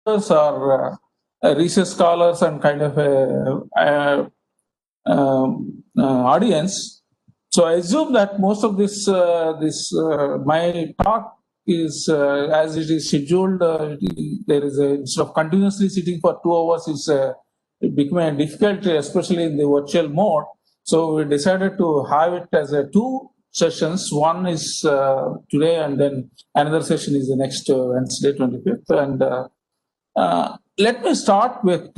or research scholars and kind of audience. So I assume that most of this my talk is as it is scheduled. There is instead of continuously sitting for 2 hours, it became difficult, especially in the virtual mode. So we decided to have it as a 2 sessions. One is today, and then another session is the next Wednesday, 25th. And let me start with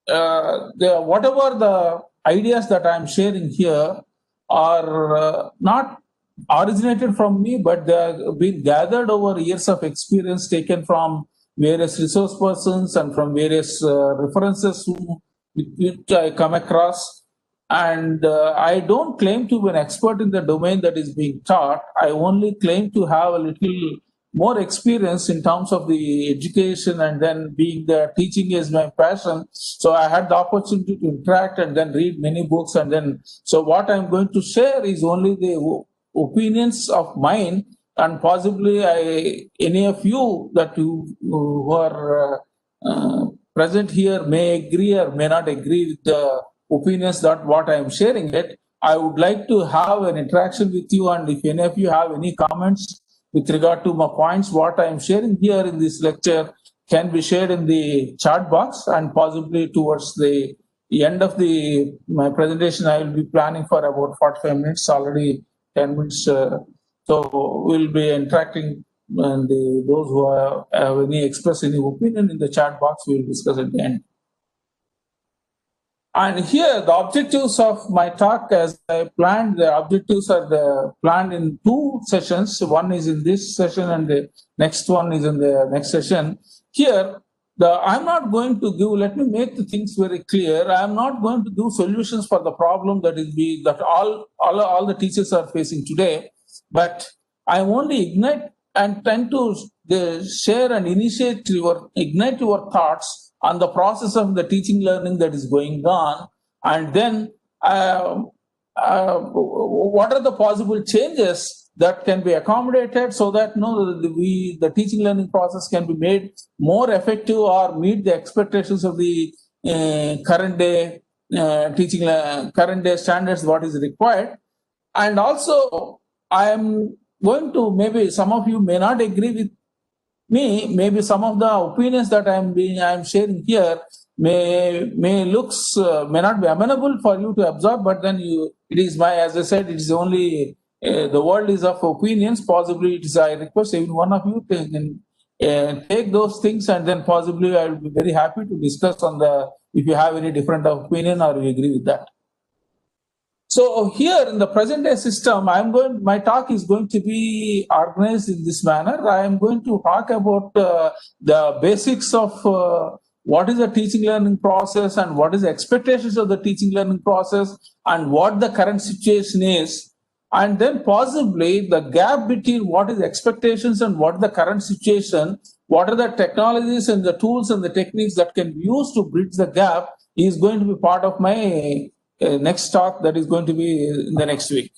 whatever the ideas that I'm sharing here are not originated from me, but they have been gathered over years of experience taken from various resource persons and from various references which I come across. And I don't claim to be an expert in the domain that is being taught. I only claim to have a little more experience in terms of the education, and then being the teaching is my passion. So I had the opportunity to interact and then read many books. And then, so what I'm going to share is only the opinions of mine, and possibly any of you that who are present here may agree or may not agree with the opinions that what I am sharing it. I would like to have an interaction with you, and if any of you have any comments with regard to my points, what I am sharing here in this lecture can be shared in the chat box, and possibly towards the end of my presentation, I will be planning for about 45 minutes, already 10 minutes. So we'll be interacting, and those who have any express any opinion in the chat box, we will discuss at the end. And here, the objectives of my talk, as I planned, the objectives are planned in 2 sessions. One is in this session, and the next one is in the next session. Here, I'm not going to give, let me make the things very clear. I'm not going to give solutions for the problem that all the teachers are facing today, but I only ignite and tend to share and ignite your thoughts on the process of the teaching learning that is going on, and then what are the possible changes that can be accommodated so that the teaching learning process can be made more effective or meet the expectations of the current day current day standards, what is required. And also, I am going to, maybe some of you may not agree with me, maybe some of the opinions that I'm sharing here may not be amenable for you to absorb, but then as I said, it is only the world is of opinions. Possibly I request every one of you to take those things, and then possibly I will be very happy to discuss if you have any different opinion or you agree with that. So here in the present day system, my talk is going to be organized in this manner. I am going to talk about the basics of what is the teaching learning process, and what is the expectations of the teaching learning process, and what the current situation is. And then possibly the gap between what is expectations and what is the current situation, what are the technologies and the tools and the techniques that can be used to bridge the gap, is going to be part of my next talk that is going to be in the next week.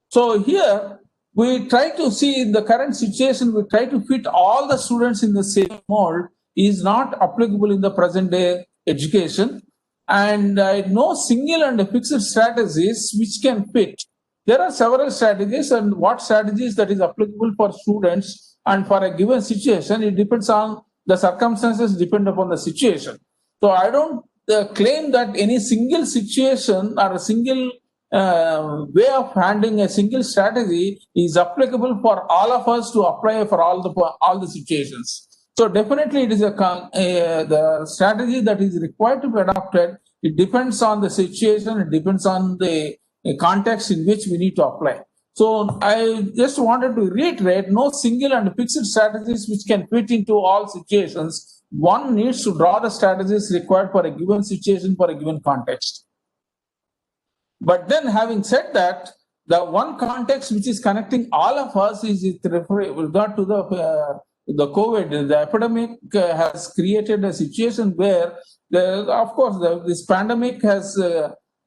So here we try to see in the current situation, we try to fit all the students in the same mold is not applicable in the present day education. And no single and fixed strategies which can fit. There are several strategies, and what strategies that is applicable for students and for a given situation, it depends on the circumstances, depend upon the situation. So I don't claim that any single situation or a single way of handling a single strategy is applicable for all of us to apply for all the situations. So definitely it is the strategy that is required to be adopted. It depends on the situation. It depends on the context in which we need to apply. So I just wanted to reiterate, no single and fixed strategies which can fit into all situations. One needs to draw the strategies required for a given situation, for a given context. But then, having said that, the one context which is connecting all of us is with regard to the COVID. The epidemic has created a situation where, this pandemic has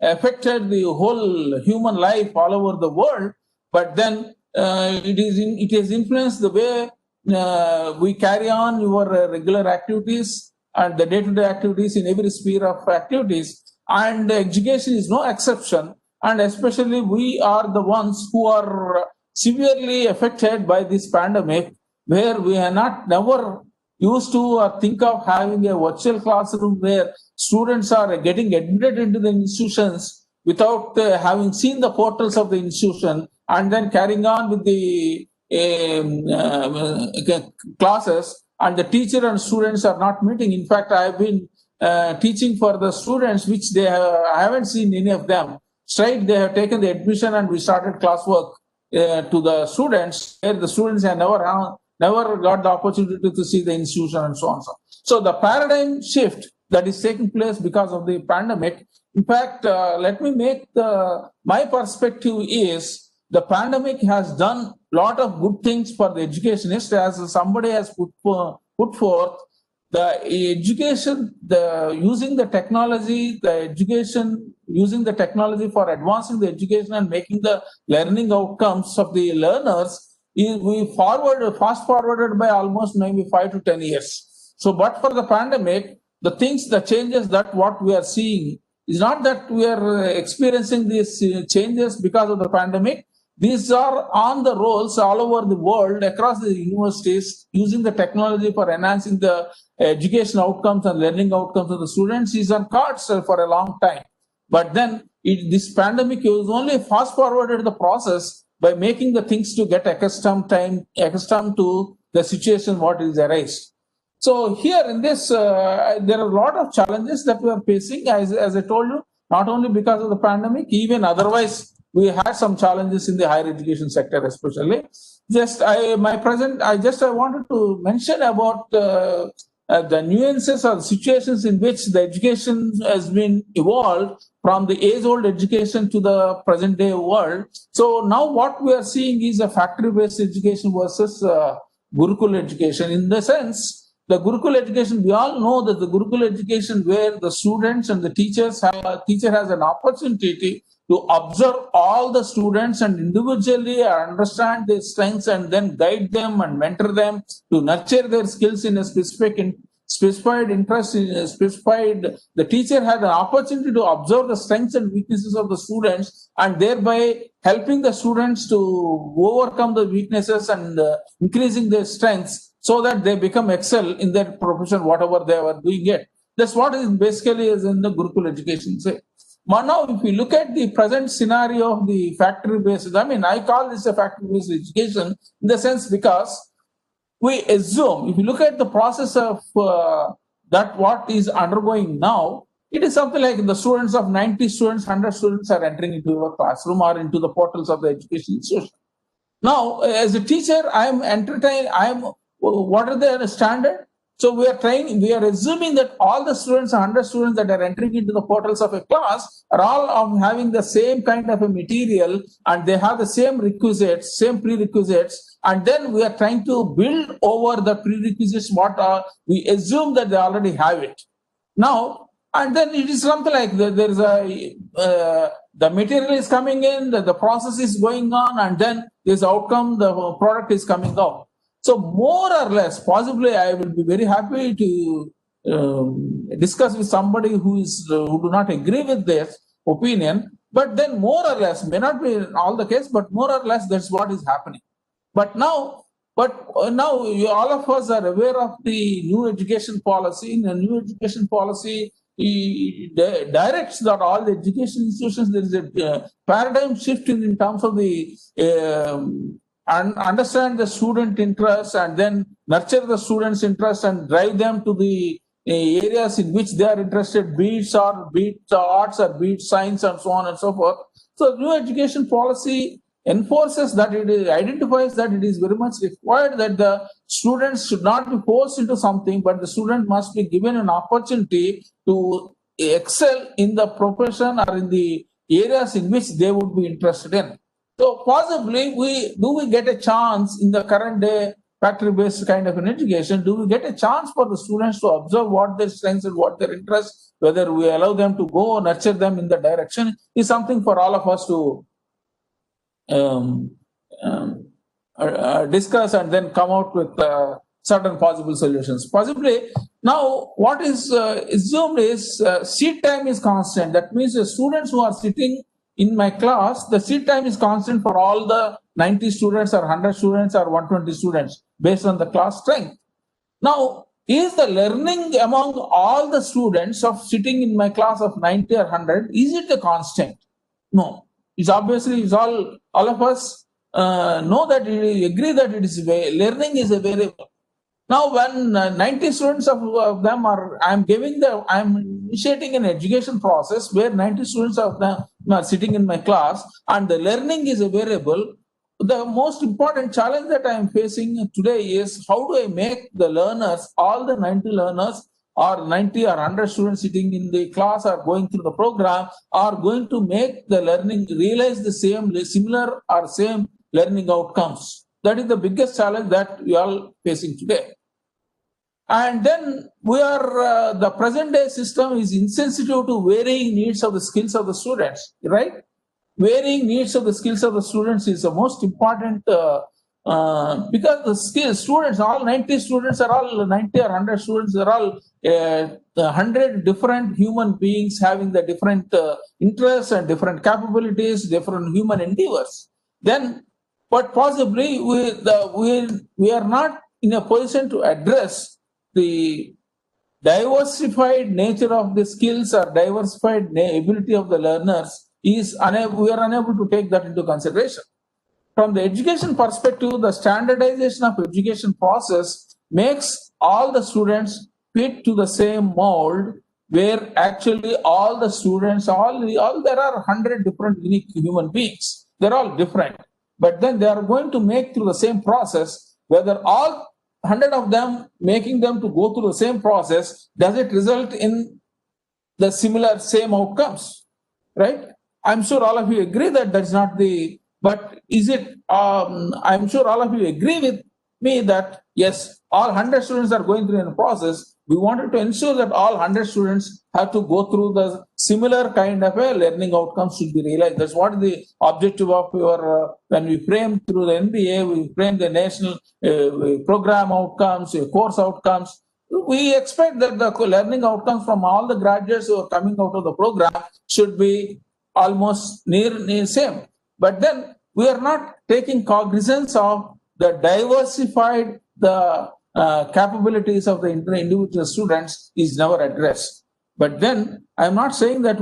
affected the whole human life all over the world. But then it has influenced the way we carry on your regular activities and the day-to-day activities in every sphere of activities, and education is no exception. And especially we are the ones who are severely affected by this pandemic, where we are never used to or think of having a virtual classroom where students are getting admitted into the institutions without having seen the portals of the institution and then carrying on with the classes, and the teacher and students are not meeting. In fact, I have been teaching for the students which I haven't seen any of them. Straight they have taken the admission and we started classwork to the students, where the students have never got the opportunity to see the institution and so on. So the paradigm shift that is taking place because of the pandemic. In fact, let me make my perspective is the pandemic has done a lot of good things for the educationists, as somebody has put forth. The education, using the technology, using the technology for advancing the education and making the learning outcomes of the learners, we fast forwarded by almost maybe 5 to 10 years. So, but for the pandemic, the changes that what we are seeing is not that we are experiencing these changes because of the pandemic. These are on the rolls all over the world, across the universities, using the technology for enhancing the education outcomes and learning outcomes of the students is on cards for a long time. But then this pandemic was only fast forwarded the process by making the things to get accustomed to the situation what is arised. So here in this, there are a lot of challenges that we are facing, as I told you, not only because of the pandemic, even otherwise we had some challenges in the higher education sector, especially. I wanted to mention about the nuances or situations in which the education has been evolved from the age-old education to the present-day world. So now what we are seeing is a factory-based education versus Gurukul education. In the sense, the Gurukul education, we all know that the Gurukul education where the students and the teacher has an opportunity to observe all the students and individually understand their strengths and then guide them and mentor them to nurture their skills in a specified interest, the teacher had an opportunity to observe the strengths and weaknesses of the students and thereby helping the students to overcome the weaknesses and increasing their strengths so that they become excel in their profession, whatever they were doing it. That's what is basically is in the Gurukul education. But now, if we look at the present scenario of the factory-based, I call this a factory-based education in the sense because we assume, if you look at the process of that what is undergoing now, it is something like the students of 90 students, 100 students are entering into your classroom or into the portals of the education institution. Now, as a teacher, what are the standard? So we are assuming that all the students, 100 students that are entering into the portals of a class are all having the same kind of a material and they have the same prerequisites, and then we are trying to build over the prerequisites we assume that they already have it. Now, and then it is something like there's the material is coming in, the process is going on, and then this outcome, the product is coming out. So more or less, possibly I will be very happy to discuss with somebody who do not agree with this opinion, but then more or less, may not be all the case, but more or less that's what is happening. But now all of us are aware of the new education policy. The new education policy directs that all the education institutions, there is a paradigm shift in terms of the and understand the student interest and then nurture the students' interest and drive them to the areas in which they are interested, be it arts or be it science and so on and so forth. So new education policy enforces that identifies that it is very much required that the students should not be forced into something, but the student must be given an opportunity to excel in the profession or in the areas in which they would be interested in. So possibly we get a chance in the current day factory-based kind of an education, do we get a chance for the students to observe what their strengths and what their interests, whether we allow them to go or nurture them in the direction is something for all of us to discuss and then come out with certain possible solutions. Possibly now what is assumed is seat time is constant. That means the students who are sitting in my class, the seat time is constant for all the 90 students or 100 students or 120 students based on the class strength. Now, is the learning among all the students of sitting in my class of 90 or 100, is it a constant? No. It's obviously, it's all of us know that, agree that it is learning is a variable. Now, when 90 students of them I'm initiating an education process where 90 students of them are sitting in my class and the learning is a variable. The most important challenge that I am facing today is how do I make the learners, all the 90 learners or 90 or 100 students sitting in the class or going through the program are going to make the learning realize the similar or same learning outcomes. That is the biggest challenge that we are facing today. And then the present day system is insensitive to varying needs of the skills of the students, right? Varying needs of the skills of the students is the most important because the students, all 90 students are all 90 or 100 students, are all 100 different human beings having the different interests and different capabilities, different human endeavors. Then, but possibly we are not in a position to address the diversified nature of the skills or diversified ability of the learners. We are unable to take that into consideration. From the education perspective, the standardization of education process makes all the students fit to the same mold, where actually all the students, there are 100 different unique human beings. They're all different, but then they are going to make through the same process. Whether all 100 of them making them to go through the same process, does it result in the same outcomes, right? I'm sure all of you agree that that's not but is it, I'm sure all of you agree with me that yes, all 100 students are going through a process. We wanted to ensure that all 100 students have to go through the similar kind of a learning outcomes should be realized. That's what the objective of your, when we frame through the NBA, we frame the national program outcomes, course outcomes. We expect that the learning outcomes from all the graduates who are coming out of the program should be almost near same. But then we are not taking cognizance of the diversified capabilities of the individual students is never addressed. But then I'm not saying that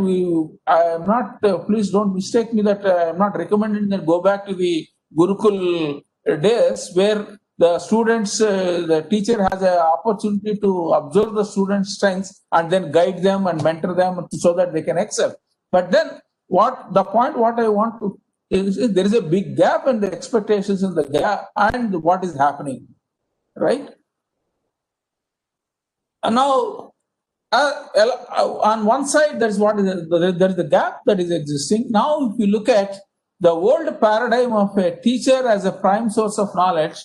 please don't mistake me that I'm not recommending that go back to the Gurukul days where the students, the teacher has an opportunity to observe the students' strengths and then guide them and mentor them so that they can excel. But then what I want to is there is a big gap in the expectations in the gap and what is happening, right? And now, on one side, there's the gap that is existing. Now, if you look at the old paradigm of a teacher as a prime source of knowledge,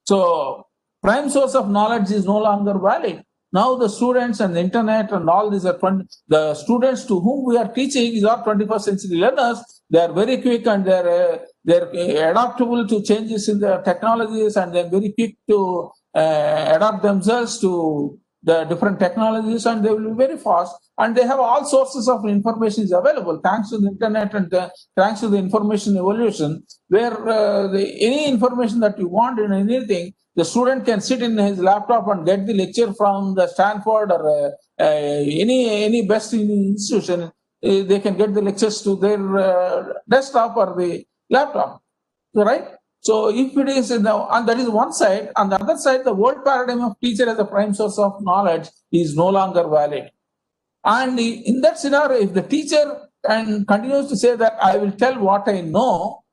so prime source of knowledge is no longer valid. Now the students and the internet and all these are the students to whom we are teaching is our 21st century learners. They are very quick and they're adaptable to changes in the technologies and they're very quick to adapt themselves to the different technologies and they will be very fast and they have all sources of information is available thanks to the internet and thanks to the information evolution where any information that you want in anything, the student can sit in his laptop and get the lecture from the Stanford or any best institution. They can get the lectures to their desktop or the laptop, right? So if it is, and that is one side. On the other side, the old paradigm of teacher as a prime source of knowledge is no longer valid. And in that scenario, if the teacher continues to say that I will tell what I know,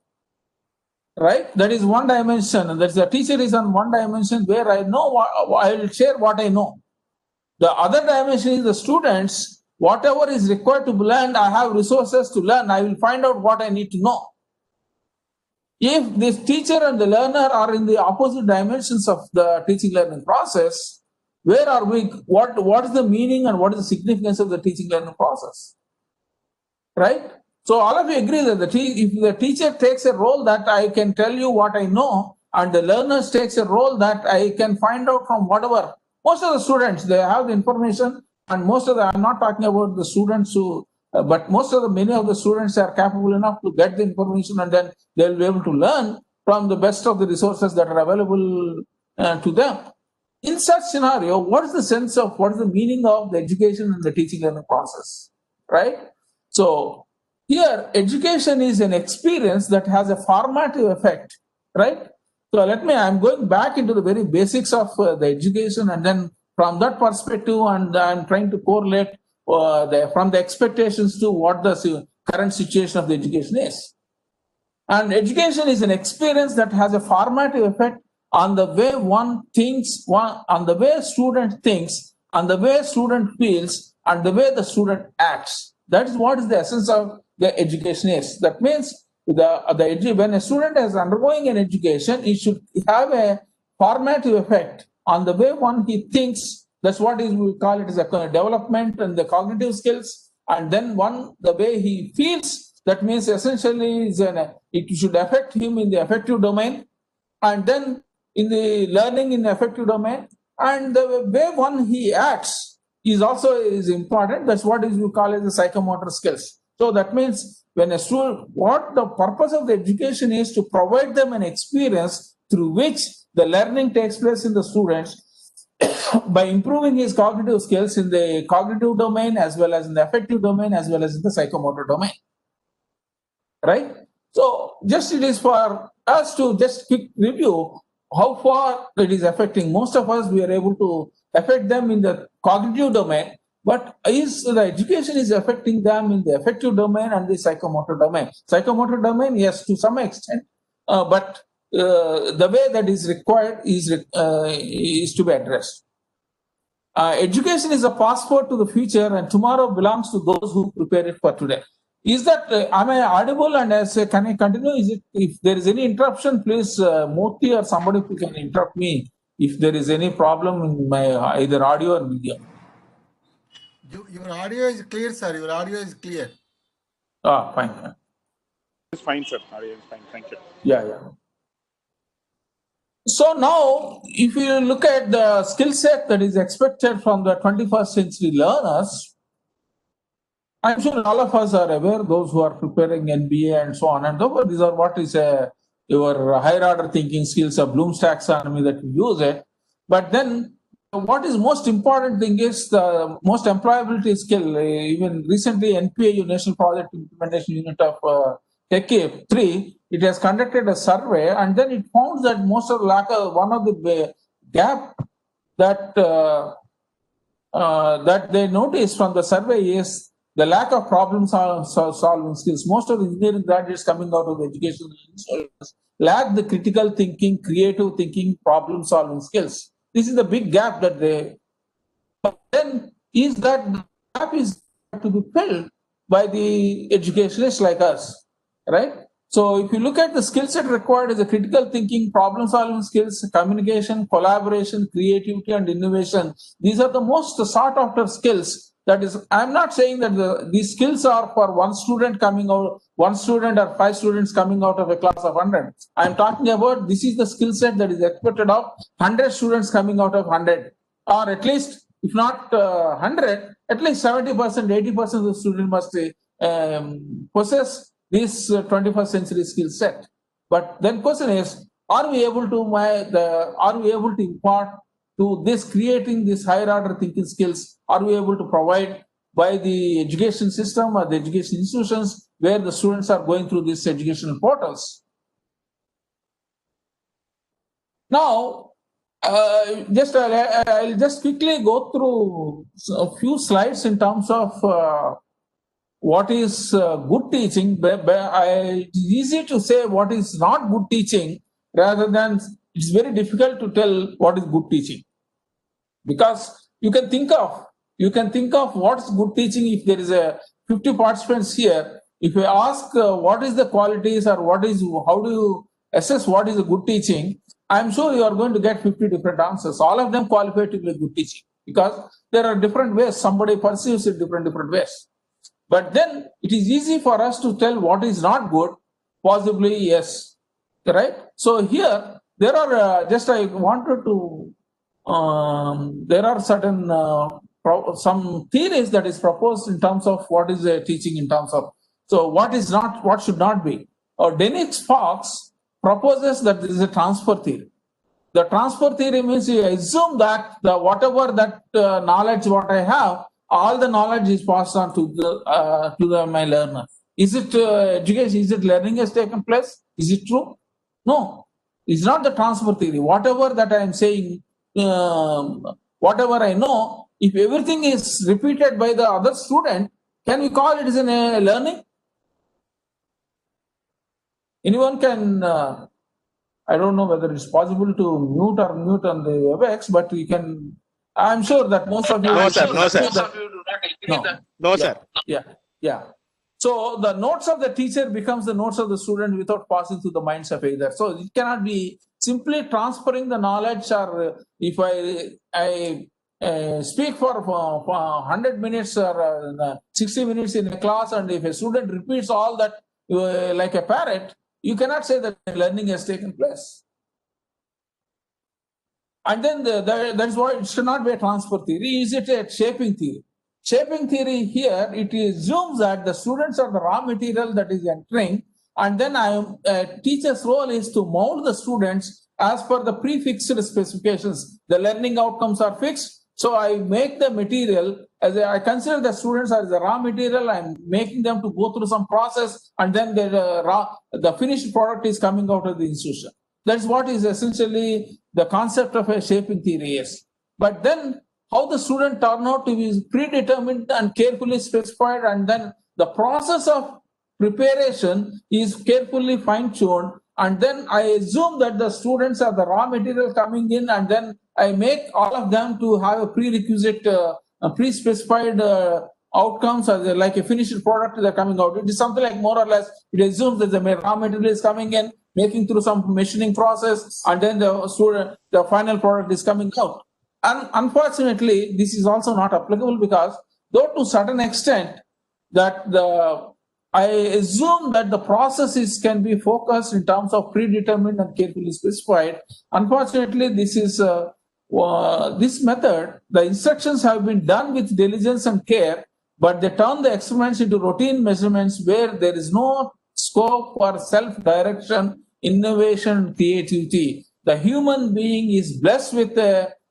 right? That is one dimension. And that's the teacher is on one dimension where I know I will share what I know. The other dimension is the students. Whatever is required to learn, I have resources to learn. I will find out what I need to know. If this teacher and the learner are in the opposite dimensions of the teaching learning process, where are we? What is the meaning and what is the significance of the teaching learning process? Right? So all of you agree that if the teacher takes a role that I can tell you what I know and the learners takes a role that I can find out from whatever. Most of the students, they have the information, and I'm not talking about the students who, but many of the students are capable enough to get the information, and then they'll be able to learn from the best of the resources that are available to them. In such scenario, what is the meaning of the education and the teaching learning process, right? So here, education is an experience that has a formative effect, right? So I'm going back into the very basics of the education, and then from that perspective, and I'm trying to correlate from the expectations to what the current situation of the education is. And education is an experience that has a formative effect on the way one thinks, on the way student thinks, on the way student feels, and the way the student acts. That is what is the essence of the education is. That means when a student is undergoing an education, it should have a formative effect on the way he thinks. That's what we call it as a development and the cognitive skills. And then the way he feels, that means essentially it should affect him in the affective domain, and then in the learning in the affective domain, and the way he acts is important. That's what we call as the psychomotor skills. So that means when a student, what the purpose of the education is to provide them an experience through which the learning takes place in the students by improving his cognitive skills in the cognitive domain, as well as in the affective domain, as well as in the psychomotor domain, right? So it is for us to just quick review how far it is affecting. Most of us, we are able to affect them in the cognitive domain, but the education is affecting them in the affective domain and the psychomotor domain. Psychomotor domain, yes, to some extent, but the way that is required is to be addressed. Education is a passport to the future, and tomorrow belongs to those who prepare it for today. Is that, am I audible? And can I continue? If there is any interruption, please, Murthy or somebody who can interrupt me if there is any problem in my either audio or video. Your audio is clear, sir. Your audio is clear. Fine. It's fine, sir. Audio is fine. Thank you. Yeah. So now, if you look at the skill set that is expected from the 21st century learners, I'm sure all of us are aware, those who are preparing NBA and so on and so forth. These are what is your higher order thinking skills of Bloom's taxonomy that you use it. But then what is most important thing is the most employability skill. Even recently, NPAU, National Project Implementation Unit of TechCAPE 3, it has conducted a survey, and then it found that one of the gap that they noticed from the survey is the lack of problem solving skills. Most of the engineering graduates coming out of the education lack the critical thinking, creative thinking, problem solving skills. This is the big gap that but then the gap is to be filled by the educationists like us, right? So if you look at the skill set required as a critical thinking, problem solving skills, communication, collaboration, creativity, and innovation, these are the most sought after skills. That is, I'm not saying that these skills are for one student or 5 students coming out of a class of 100. I'm talking about this is the skill set that is expected of 100 students coming out of 100, or at least, if not 100, at least 70%, 80% of the students must possess this 21st century skill set. But then question is, are we able to impart to this, creating this higher order thinking skills, are we able to provide by the education system or the education institutions where the students are going through these educational portals? Now, I'll just quickly go through a few slides in terms of what is good teaching. It's easy to say what is not good teaching, rather than it's very difficult to tell what is good teaching, because you can think of what's good teaching if there is 50 participants here. If you ask what is the qualities or how do you assess what is a good teaching, I'm sure you are going to get 50 different answers. All of them qualify to be a good teaching, because there are different ways somebody perceives it different ways. But then it is easy for us to tell what is not good. Possibly yes, right? So here there are just I wanted to. There are certain some theories that is proposed in terms of what is teaching in terms of. So what is not, what should not be. Dennis Fox proposes that there is a transfer theory. The transfer theory means you assume that the whatever that knowledge what I have, all the knowledge is passed on to my learner. Is it education? Is it learning has taken place? Is it true? No, it's not the transfer theory. Whatever that I am saying, whatever I know, if everything is repeated by the other student, can we call it as a learning? Anyone can, I don't know whether it's possible to mute or mute on the WebEx, but we can, I'm sure that most of you... No, sir. No, sir. No, sir. Yeah. So the notes of the teacher becomes the notes of the student without passing through the minds of either. So it cannot be simply transferring the knowledge, or if I speak for 100 minutes or 60 minutes in a class, and if a student repeats all that like a parrot, you cannot say that learning has taken place. And then that's why it should not be a transfer theory. Is it a shaping theory? Shaping theory here, it assumes that the students are the raw material that is entering, and then teacher's role is to mold the students as per the prefixed specifications. The learning outcomes are fixed, so I make the material as I consider the students as the raw material. I'm making them to go through some process, and then the finished product is coming out of the institution. That's what is essentially the concept of a shaping theory is. But then how the student turn out to be predetermined and carefully specified, and then the process of preparation is carefully fine-tuned, and then I assume that the students are the raw material coming in, and then I make all of them to have a prerequisite, pre-specified outcomes, as like a finished product that are coming out. It is something like more or less, it assumes that the raw material is coming in, making through some machining process, and then the final product is coming out. And unfortunately, this is also not applicable, because though to a certain extent that I assume that the processes can be focused in terms of predetermined and carefully specified. Unfortunately, this is this method, the instructions have been done with diligence and care, but they turn the experiments into routine measurements where there is no scope for self-direction, innovation, and creativity. The human being is blessed with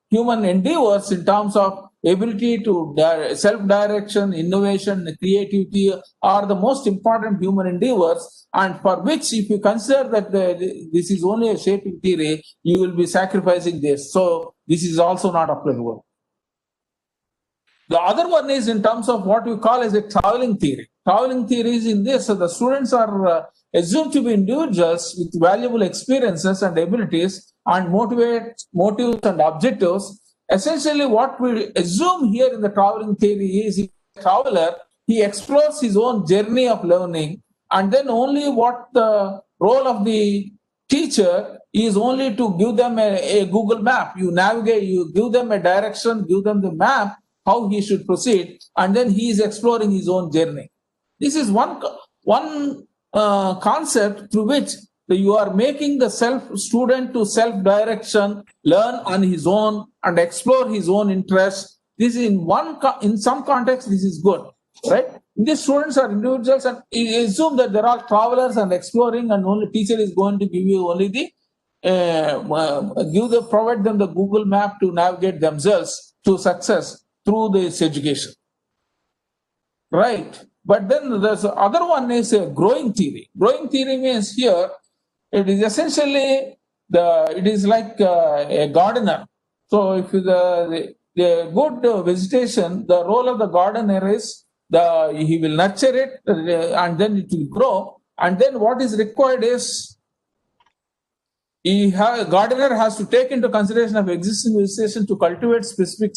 human endeavors in terms of ability to self-direction, innovation, creativity are the most important human endeavors, and for which, if you consider that this is only a shaping theory, you will be sacrificing this. So this is also not applicable. The other one is in terms of what we call as a traveling theory. Traveling theory is in this, so the students are assumed to be individuals with valuable experiences and abilities and motives and objectives. Essentially, what we assume here in the traveling theory is a traveler, he explores his own journey of learning, and then only what the role of the teacher is only to give them a Google map. You navigate, you give them a direction, give them the map, how he should proceed, and then he is exploring his own journey. This is one concept through which you are making the student to self-direction, learn on his own, and explore his own interests. This is in some context, this is good, right? These students are individuals, and you assume that they're all travelers and exploring, and only teacher is going to give you only the provide them the Google map to navigate themselves to success through this education, right? But then there's the other one is a growing theory. Growing theory means here it is essentially it is like a gardener. So if the good vegetation, the role of the gardener is he will nurture it and then it will grow. And then what is required is a gardener has to take into consideration of existing vegetation to cultivate specific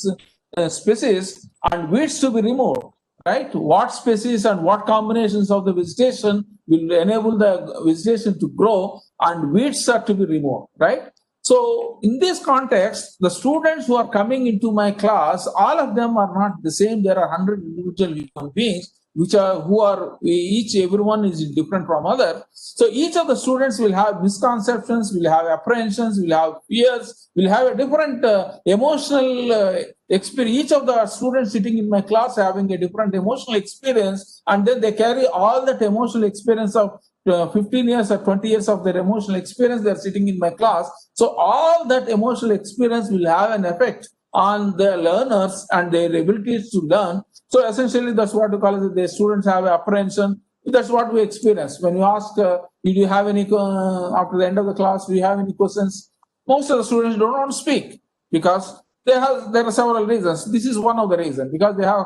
species and weeds to be removed. Right? What species and what combinations of the vegetation will enable the vegetation to grow, and weeds are to be removed, right? So in this context, the students who are coming into my class, all of them are not the same. There are 100 individual human beings. everyone is different from other. So each of the students will have misconceptions, will have apprehensions, will have fears, will have a different emotional experience. Each of the students sitting in my class having a different emotional experience, and then they carry all that emotional experience of 15 years or 20 years of their emotional experience. They're sitting in my class. So all that emotional experience will have an effect on the learners and their abilities to learn. So essentially, that's what we call it. The students have apprehension. That's what we experience. When you ask, did you have any, after the end of the class, do you have any questions? Most of the students don't want to speak because there are several reasons. This is one of the reasons, because they have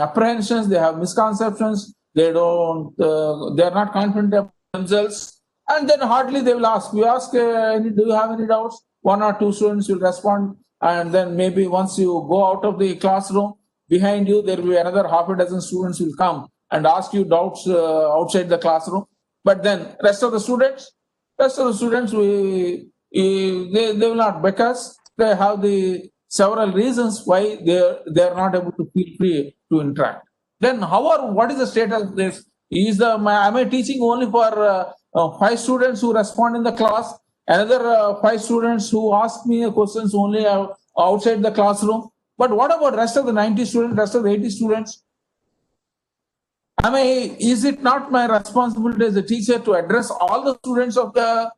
apprehensions, they have misconceptions, they are not confident of themselves, and then hardly they will ask. You ask, do you have any doubts? One or two students will respond, and then maybe once you go out of the classroom, behind you there will be another half a dozen students will come and ask you doubts outside the classroom. But then rest of the students, they will not, because they have the several reasons why they are not able to feel free to interact. Then what is the status of this? Am I teaching only for 5 students who respond in the class, another 5 students who ask me questions only outside the classroom? But what about rest of the 90 students, rest of the 80 students? Is it not my responsibility as a teacher to address all the students of the...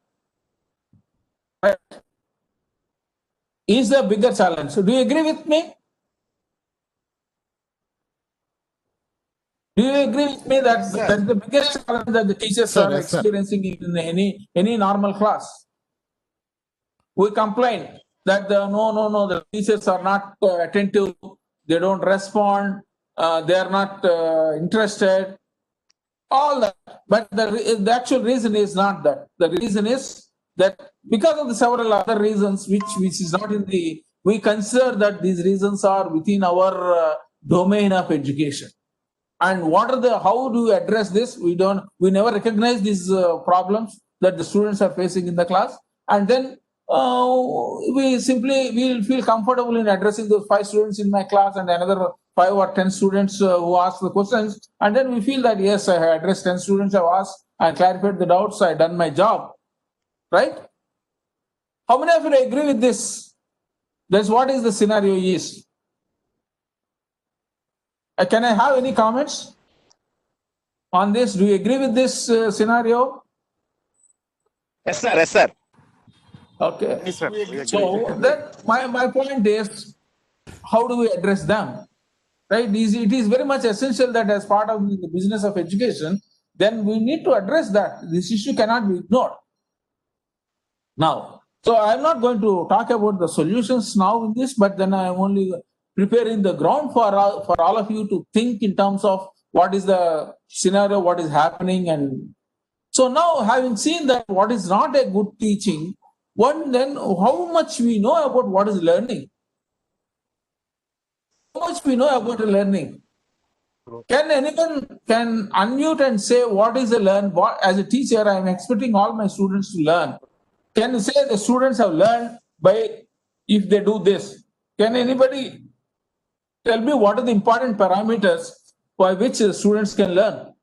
Is the bigger challenge. So do you agree with me? Do you agree with me that that's the biggest challenge that the teachers are experiencing in any normal class? We complain that the teachers are not attentive, they don't respond, they are not interested, all that. But the actual reason is not that. The reason is that because of the several other reasons, which is not in the... We consider that these reasons are within our domain of education. And how do we address this? We never recognize these problems that the students are facing in the class, and then we'll feel comfortable in addressing those 5 students in my class and another 5 or 10 students who ask the questions, and then we feel that yes, I have addressed 10 students, I've asked, I clarified the doubts, I've done my job, right? How many of you agree with this? That's what is the scenario is. Can I have any comments on this? Do you agree with this scenario? Yes, sir. Yes, sir. Okay. Yes, sir. So then my point is, how do we address them? Right? It is very much essential that as part of the business of education, then we need to address that. This issue cannot be ignored. Now, so I'm not going to talk about the solutions now in this, but then I'm only preparing the ground for all of you to think in terms of what is the scenario, what is happening. And so now, having seen that what is not a good teaching, then how much we know about what is learning? How much we know about learning? Can anyone unmute and say what is a learn? As a teacher, I am expecting all my students to learn. Can you say the students have learned by if they do this? Can anybody tell me what are the important parameters by which the students can learn?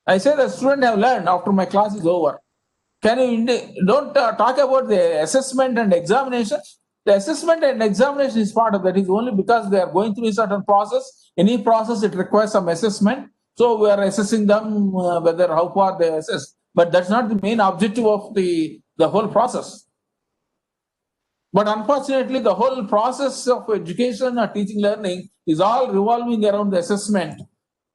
I say the student have learned after my class is over. Can you don't talk about the assessment and examination? The assessment and examination is part of that. Is only because they are going through a certain process. Any process, it requires some assessment. So we are assessing them whether how far they assess. But that's not the main objective of the whole process. But unfortunately, the whole process of education or teaching learning is all revolving around the assessment.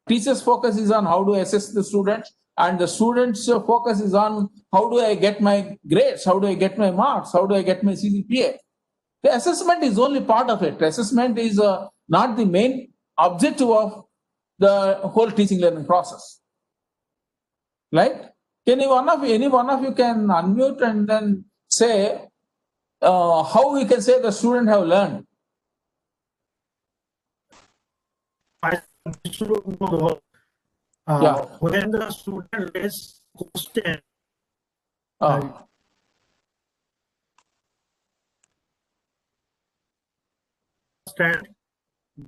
Teachers' focus is on how to assess the students, and the students' focus is on how do I get my grades, how do I get my marks, how do I get my CGPA. The assessment is only part of it. Assessment is not the main objective of the whole teaching learning process. Right? Any one of you can unmute and then say how we can say the student have learned. When the student raises question,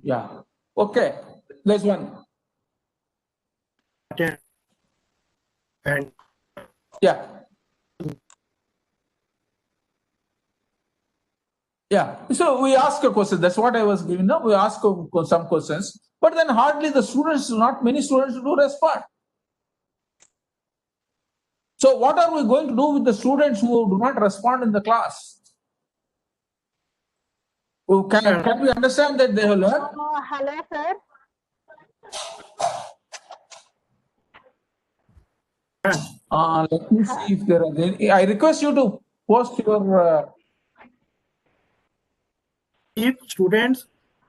yeah. Okay. There's one. attend. And Yeah. Yeah. So we ask a question. That's what I was giving. Now we ask some questions, but then hardly the students, not many students do respond. So what are we going to do with the students who do not respond in the class? Can we understand that they have learned? Hello, sir. Let me see if there are any. I request you to post your. if students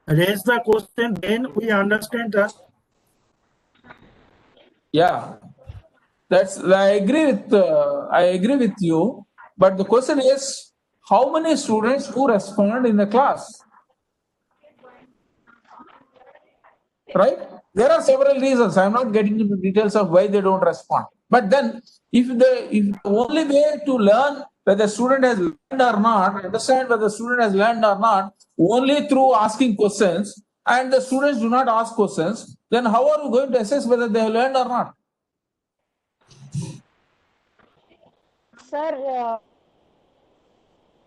raise the question, then we understand that. Yeah, I agree with you. But the question is, how many students who respond in the class? Right? There are several reasons. I'm not getting into details of why they don't respond. But then, if the only way to learn whether the student has learned or not, understand whether the student has learned or not, only through asking questions, and the students do not ask questions, then how are you going to assess whether they have learned or not? Sir,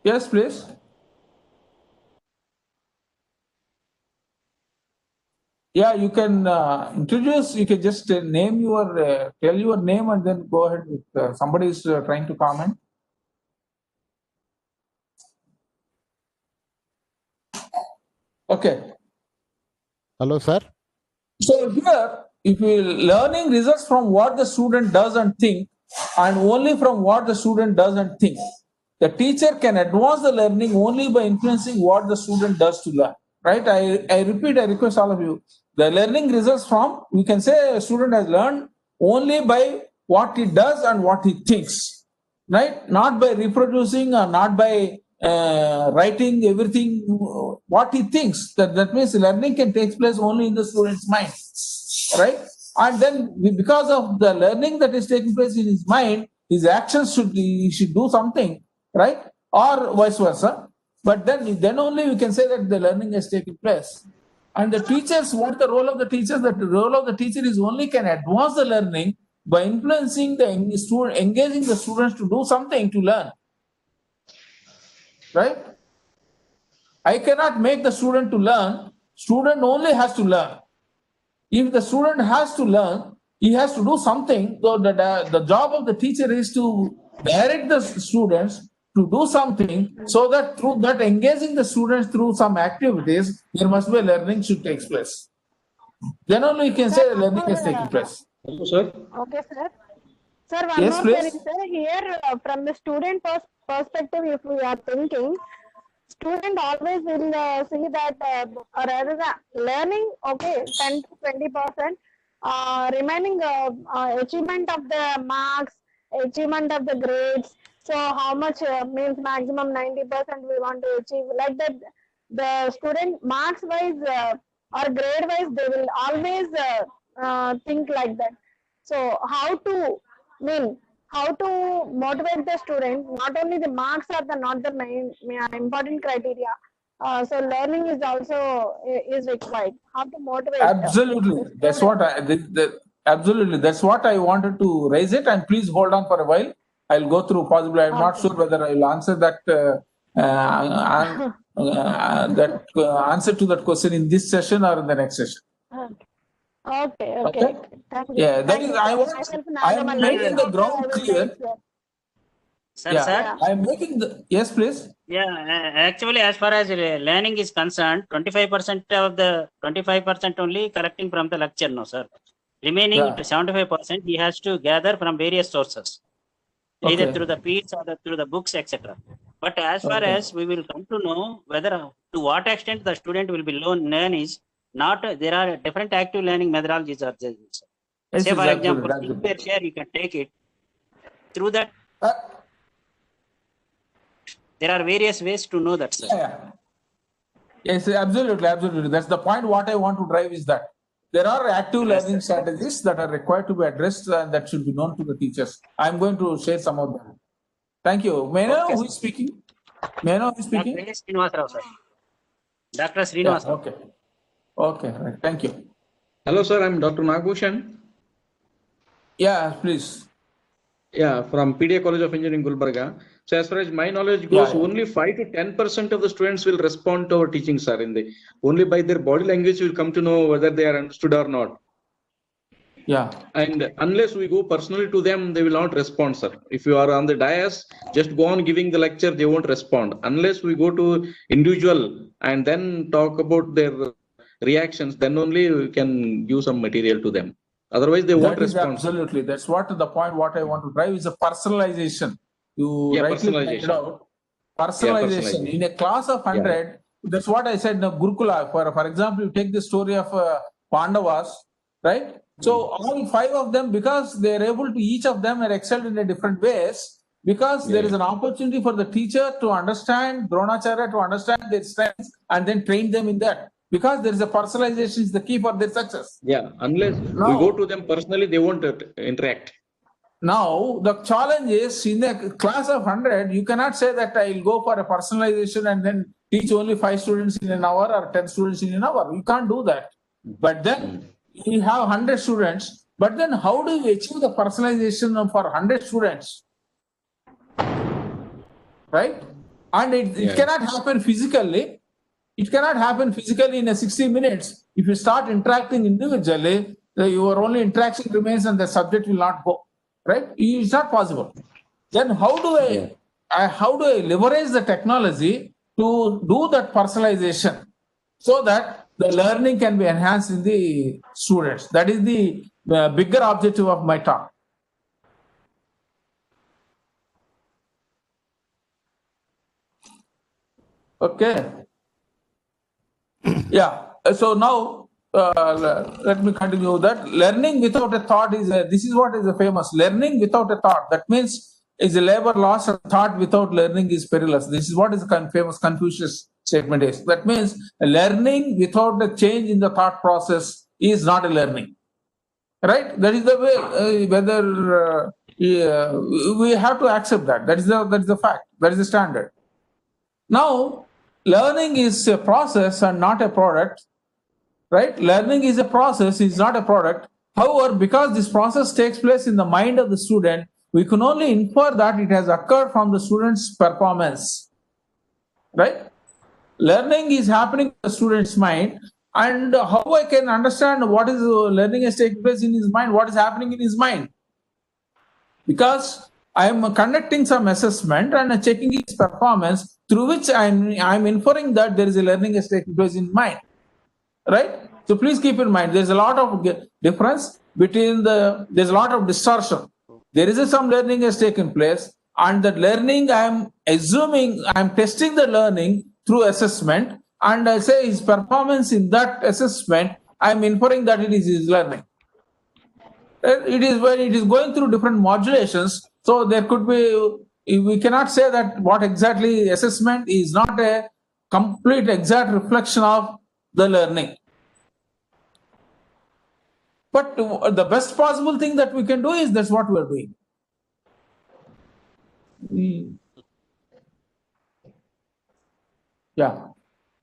Yes, please. Yeah, you can introduce. You can just name your tell your name and then go ahead with somebody is trying to comment. Okay. Hello, sir. So here, if we learning results from what the student does and think, and only from what the student does and think, the teacher can advance the learning only by influencing what the student does to learn. Right? I repeat, I request all of you. The learning results from, we can say a student has learned only by what he does and what he thinks. Right? Not by reproducing or not by writing everything what he thinks. That means learning can take place only in the student's mind. Right? And then because of the learning that is taking place in his mind, his actions he should do something, right? Or vice versa. But then only we can say that the learning has taken place. And the teachers, what the role of the teachers? The role of the teacher is only can advance the learning by influencing the student, engaging the students to do something to learn. Right? I cannot make the student to learn. Student only has to learn. If the student has to learn, he has to do something. So the job of the teacher is to direct the students to do something, so that through that engaging the students through some activities, there must be a learning should take place. Then only you can say the learning is taking place. okay, sir. Sir, one Yes, more please. thing, sir. Here, from the student perspective, if we are thinking, student always will see that, or rather the learning, okay, 10 to 20%, remaining achievement of the marks, achievement of the grades. So how much means maximum 90% we want to achieve, like that. The student marks wise or grade wise, they will always think like that. So how to motivate the student? Not only the marks are not the main important criteria. So learning is also is required. How to motivate? Absolutely. The That's student? what absolutely. That's what I wanted to raise it. And please hold on for a while. I'll go through possibly. I'm not Okay. sure whether I will answer that answer to that question in this session or in the next session. Okay. Okay. Thank you. Yeah, that Thank is. you, I sir. want. Myself, I am Nagamani. making the Okay, I ground will clear. take, sir. Sir, Yeah, sir. I am making the. Yes, please. Yeah, actually, as far as learning is concerned, 25% of the 25% only collecting from the lecture, no, sir. Remaining Yeah. 75%, he has to gather from various sources, either Okay. through the peers or through the books, etc. But as far Okay. as we will come to know whether to what extent the student will be learn is not, there are different active learning methodologies are there. Sir. Yes, Say, yes, for absolutely, example, absolutely. think per share, you can take it. Through that, Uh, there are various ways to know that, sir. yeah. Yes, absolutely, absolutely. That's the point. What I want to drive is that there are active Yes, learning sir. strategies that are required to be addressed and that should be known to the teachers. I'm going to share some of them. Thank you. May I know Okay, who sir. is speaking? May I know who is Dr. speaking? Srinivas Rao, sir. Dr. Yeah. Srinivas Rao. Okay. Okay. Right. Thank you. Hello, sir. I'm Dr. Nagbhushan. Yeah, please. Yeah, from PDA College of Engineering, Gulbarga. So as far as my knowledge goes, Yeah. only 5 to 10% of the students will respond to our teaching, sir. Only by their body language will come to know whether they are understood or not. Yeah. And unless we go personally to them, they will not respond, sir. If you are on the dais, just go on giving the lecture, they won't respond. Unless we go to individual and then talk about their reactions, then only we can give some material to them. Otherwise, they won't That is respond, sir. absolutely. That's what the point. What I want to drive is a personalization. You Yeah, rightly pointed personalization. out. Personalization. In a class of 100, that's what I said in the Gurukula. For example, you take the story of Pandavas, right? So all 5 of them, because they are able to, each of them are excelled in a different ways, because there is an opportunity for the teacher to understand, Dronacharya to understand their strengths and then train them in that. Because there is a personalization is the key for their success. Yeah, unless we go to them personally, they won't interact. Now, the challenge is in a class of 100, you cannot say that I'll go for a personalization and then teach only 5 students in an hour or 10 students in an hour. You can't do that. But then you have 100 students. But then how do you achieve the personalization for 100 students? Right? And it cannot happen physically. It cannot happen physically in a 60 minutes. If you start interacting individually, your only interaction remains and the subject will not go. Right? It's not possible. Then how do I leverage the technology to do that personalization so that the learning can be enhanced in the students? That is the bigger objective of my talk. Okay. Yeah. So now let me continue that. Learning without a thought is this is what is the famous. Learning without a thought. That means is a labor lost, and thought without learning is perilous. This is what is the famous Confucius statement is. That means learning without a change in the thought process is not a learning. Right? That is the way. Whether we have to accept that. That is the fact. That is the standard. Now, learning is a process and not a product. Right? Learning is a process, is not a product. However, because this process takes place in the mind of the student, we can only infer that it has occurred from the student's performance. Right? Learning is happening in the student's mind, and how I can understand what is learning is taking place in his mind, what is happening in his mind? Because I am conducting some assessment and checking his performance, through which I'm inferring that there is a learning is taking place in mind. Right? So please keep in mind, there's a lot of difference between there's a lot of distortion. There is some learning has taken place, and that learning I'm assuming, I'm testing the learning through assessment, and I say his performance in that assessment, I'm inferring that it is his learning. It is when it is going through different modulations, so there could be, we cannot say that what exactly assessment is not a complete exact reflection of the learning. But the best possible thing that we can do is that's what we're doing. Yeah.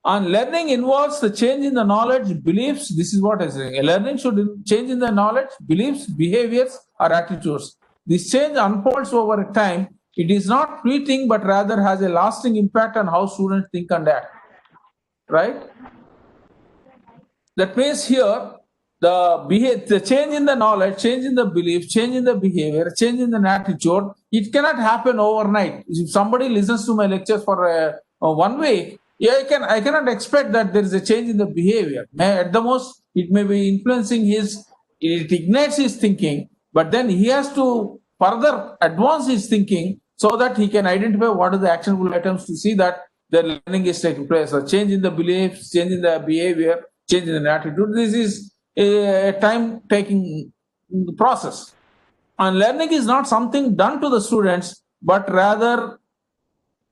And learning involves the change in the knowledge, beliefs. This is what I say. Learning should change in the knowledge, beliefs, behaviors, or attitudes. This change unfolds over a time. It is not fleeting, but rather has a lasting impact on how students think and act. Right? That means here, the change in the knowledge, change in the belief, change in the behavior, change in the attitude, it cannot happen overnight. If somebody listens to my lectures for 1 week, I cannot expect that there is a change in the behavior. At the most, it may be influencing it ignites his thinking, but then he has to further advance his thinking so that he can identify what are the actionable items to see that the learning is taking place. A change in the beliefs, change in the behavior, change in the attitude. This is a time-taking process. And learning is not something done to the students, but rather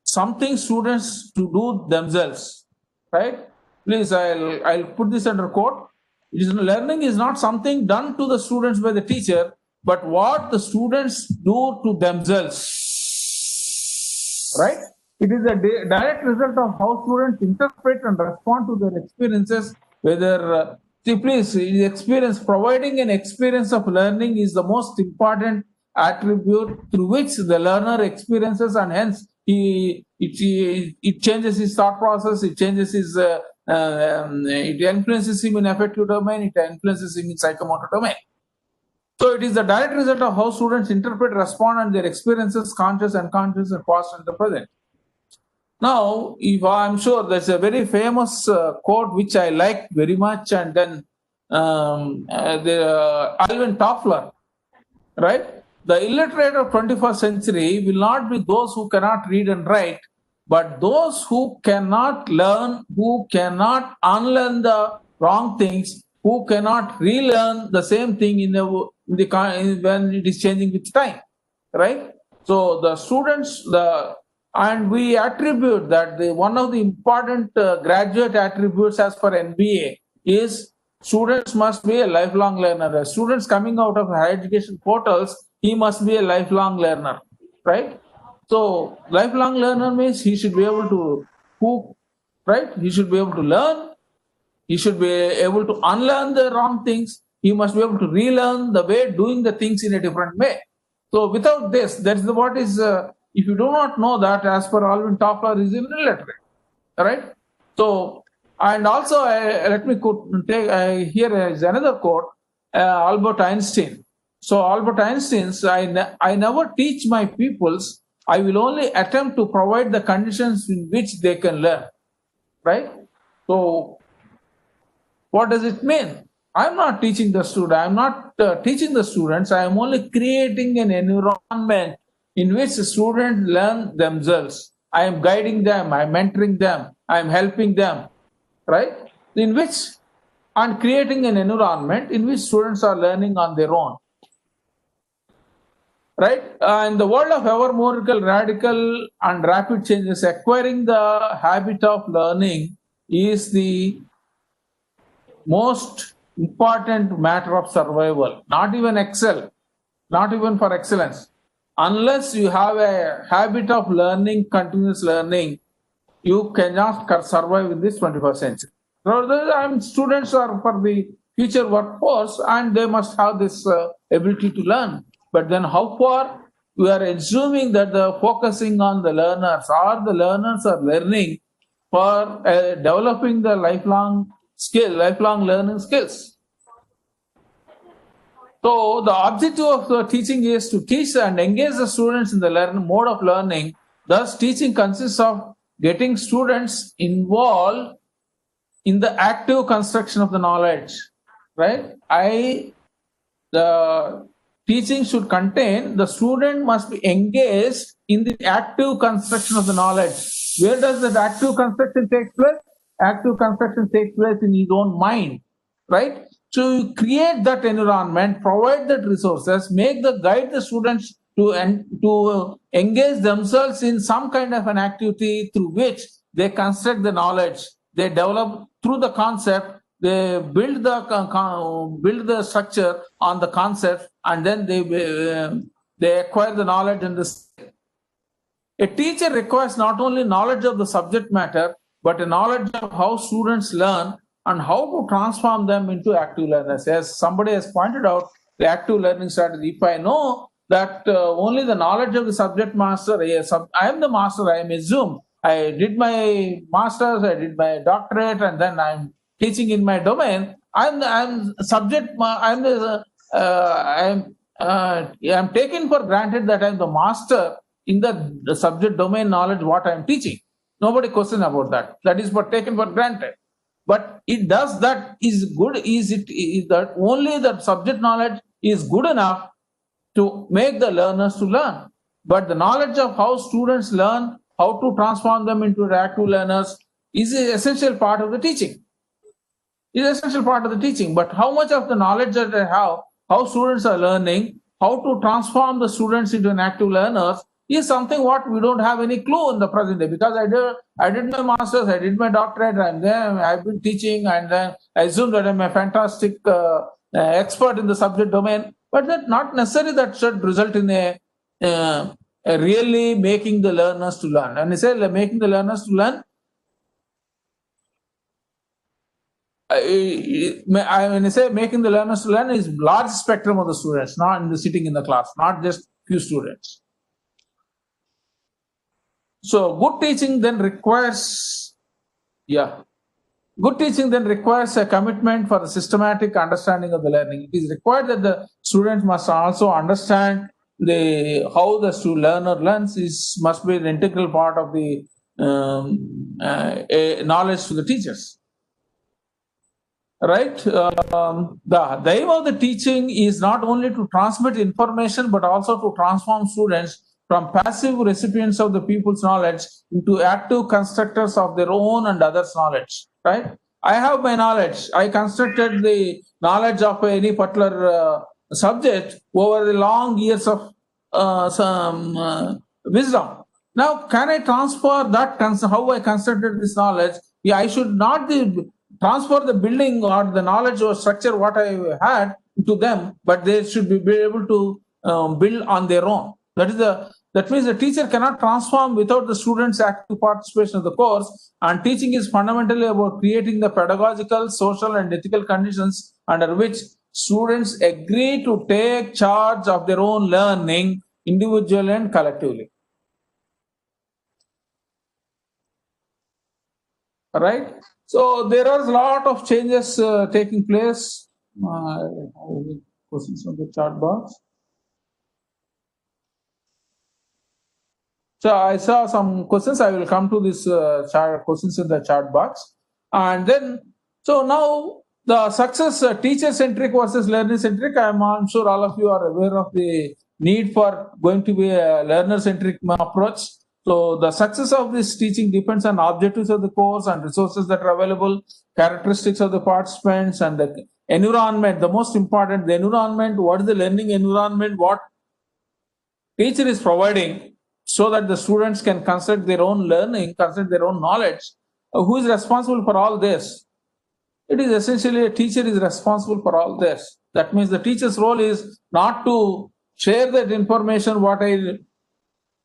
something students to do themselves. Right? Please, I'll put this under quote. Learning is not something done to the students by the teacher, but what the students do to themselves. Right? It is a direct result of how students interpret and respond to their experiences, whether See, please, experience, providing an experience of learning is the most important attribute through which the learner experiences, and hence it changes his thought process, it changes his, it influences him in affective domain, it influences him in psychomotor domain. So it is the direct result of how students interpret, respond, and their experiences, conscious, unconscious, and past and the present. Now, if I'm sure there's a very famous quote which I like very much, and then Alvin Toffler, right? The illiterate of 21st century will not be those who cannot read and write, but those who cannot learn, who cannot unlearn the wrong things, who cannot relearn the same thing when it is changing with time, right? So the students, and we attribute that one of the important graduate attributes as per NBA is students must be a lifelong learner. Students coming out of higher education portals, he must be a lifelong learner, right? So lifelong learner means he should be able to cook, right? He should be able to learn. He should be able to unlearn the wrong things. He must be able to relearn the way doing the things in a different way. So without this, that's what is. If you do not know that, as per Alvin Toffler, is illiterate, right? So, and also let me take here is another quote, Albert Einstein. So Albert Einstein's, I never teach my pupils. I will only attempt to provide the conditions in which they can learn, right? So what does it mean? I'm not teaching the student. I'm not teaching the students. I am only creating an environment in which the students learn themselves. I am guiding them. I'm mentoring them. I'm helping them, right? In which, and creating an environment in which students are learning on their own, right? In the world of ever more radical and rapid changes, acquiring the habit of learning is the most important matter of survival. Not even excel, not even for excellence. Unless you have a habit of learning, continuous learning, you cannot survive in this 21st century. So students are for the future workforce, and they must have this ability to learn. But then how far we are assuming that the focusing on the learners, or the learners are learning for developing the lifelong learning skills. So the objective of the teaching is to teach and engage the students in the mode of learning. Thus, teaching consists of getting students involved in the active construction of the knowledge, right? The teaching should contain the student must be engaged in the active construction of the knowledge. Where does that active construction take place? Active construction takes place in his own mind, right? So you create that environment, provide that resources, guide the students to engage themselves in some kind of an activity through which they construct the knowledge, they develop through the concept, they build the structure on the concept, and then they acquire the knowledge and the skill. A teacher requires not only knowledge of the subject matter, but a knowledge of how students learn and how to transform them into active learners. As somebody has pointed out, the active learning strategy. If I know that only the knowledge of the subject master, I am the master, I am assumed. I did my master's, I did my doctorate, and then I'm teaching in my domain. I'm taken for granted that I'm the master in the subject domain knowledge what I'm teaching. Nobody question about that. That is taken for granted. But it does that is good. Is that only the subject knowledge is good enough to make the learners to learn? But the knowledge of how students learn, how to transform them into active learners, is an essential part of the teaching. But how much of the knowledge that I have, how students are learning, how to transform the students into an active learners, is something what we don't have any clue in the present day, because I did my master's, I did my doctorate, and then I've been teaching, and then I assume that I'm a fantastic expert in the subject domain, but that not necessarily that should result in a really making the learners to learn. And I say making the learners to learn, when I say making the learners to learn, is large spectrum of the students, not in the sitting in the class, not just few students. So good teaching then requires, good teaching then requires a commitment for the systematic understanding of the learning. It is required that the students must also understand how the learner learns must be an integral part of the knowledge to the teachers. Right? The aim of the teaching is not only to transmit information but also to transform students from passive recipients of the people's knowledge into active constructors of their own and others' knowledge. Right? I have my knowledge. I constructed the knowledge of any particular subject over the long years of wisdom. Now, can I transfer that? How I constructed this knowledge? Yeah, I should not transfer the building or the knowledge or structure what I had to them, but they should be able to build on their own. That means the teacher cannot transform without the students' active participation of the course. And teaching is fundamentally about creating the pedagogical, social, and ethical conditions under which students agree to take charge of their own learning, individually and collectively. Right? So there are a lot of changes taking place. Questions on the chat box. So I saw some questions. I will come to this questions in the chat box. And then, so now the success teacher-centric versus learner-centric, I'm sure all of you are aware of the need for going to be a learner-centric approach. So the success of this teaching depends on objectives of the course and resources that are available, characteristics of the participants, and the environment. The most important, the environment. What is the learning environment? What teacher is providing so that the students can construct their own learning, construct their own knowledge. Who is responsible for all this? It is essentially a teacher is responsible for all this. That means the teacher's role is not to share that information, what I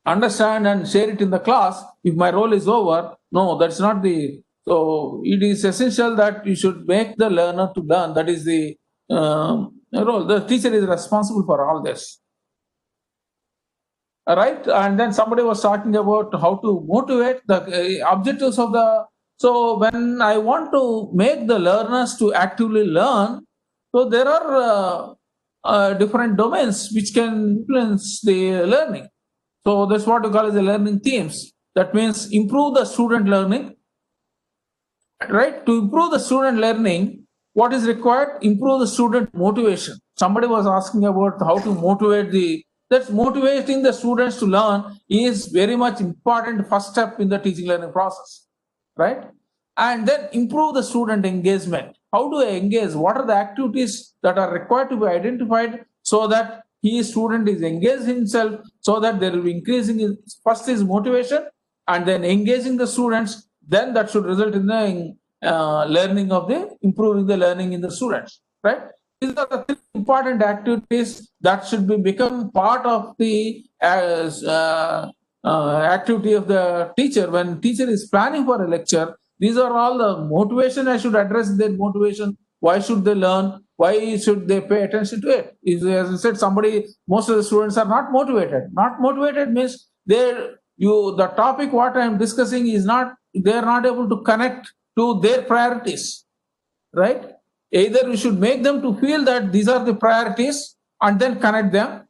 understand, and share it in the class. If my role is over, no, that's not the. So it is essential that you should make the learner to learn. That is the role. The teacher is responsible for all this. Right? And then somebody was talking about how to motivate the objectives of the. So when I want to make the learners to actively learn, so there are different domains which can influence the learning. So that's what we call as the learning themes. That means improve the student learning. Right? To improve the student learning, what is required? Improve the student motivation. Somebody was asking about how to motivate that's motivating the students to learn is very much important first step in the teaching learning process. Right? And then improve the student engagement. How do I engage? What are the activities that are required to be identified so that student is engaged himself, so that there will be increasing first his motivation and then engaging the students, then that should result in the improving the learning in the students, right? These are the three important activities that should become part of the activity of the teacher. When teacher is planning for a lecture, these are all the motivation. I should address their motivation. Why should they learn? Why should they pay attention to it? As I said, most of the students are not motivated. Not motivated means the topic what I am discussing is not, they are not able to connect to their priorities, right? Either we should make them to feel that these are the priorities and then connect them,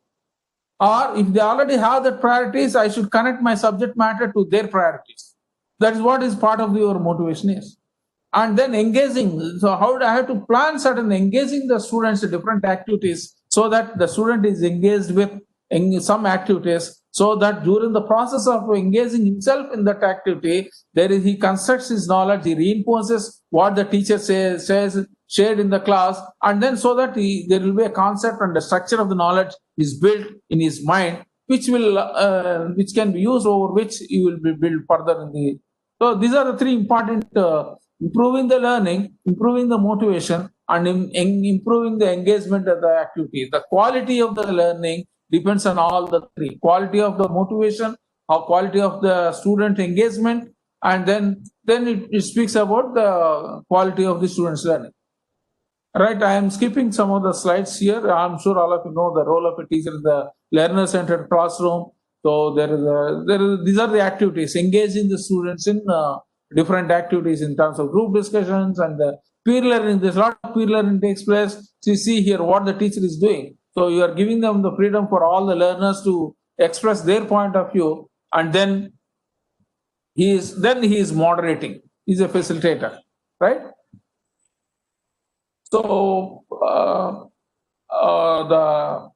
or if they already have the priorities, I should connect my subject matter to their priorities. That is what is part of your motivation is. And then engaging. So how do I have to plan certain engaging the students in different activities so that the student is engaged with some activities, so that during the process of engaging himself in that activity, he constructs his knowledge, he reinforces what the teacher says shared in the class, and then so that there will be a concept and the structure of the knowledge is built in his mind, which can be used over which he will be built further in the. So these are the three important. Improving the learning, improving the motivation, and improving the engagement of the activity. The quality of the learning depends on all the three. Quality of the motivation, quality of the student engagement, and then it speaks about the quality of the students' learning. Right, I am skipping some of the slides here. I'm sure all of you know the role of a teacher in the learner-centered classroom. So these are the activities, engaging the students in different activities in terms of group discussions and the peer learning. There's a lot of peer learning takes place. So you see here what the teacher is doing. So you are giving them the freedom for all the learners to express their point of view, and then he is moderating. He's a facilitator, right? So the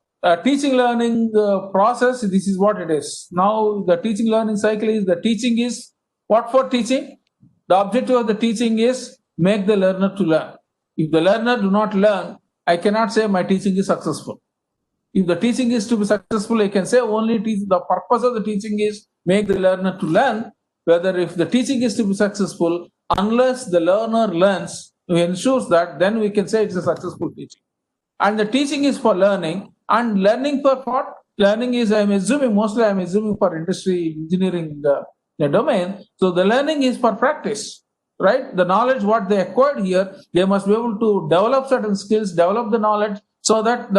teaching learning process, this is what it is. Now the teaching learning cycle is, the teaching is what for teaching? The objective of the teaching is make the learner to learn. If the learner do not learn, I cannot say my teaching is successful. If the teaching is to be successful, I can say only the purpose of the teaching is make the learner to learn. Whether if the teaching is to be successful, unless the learner learns, who ensures that, then we can say it's a successful teaching. And the teaching is for learning, and learning for what? Learning is, I'm assuming for industry, engineering, the domain. So the learning is for practice, right? The knowledge what they acquired here, they must be able to develop certain skills, develop the knowledge, so that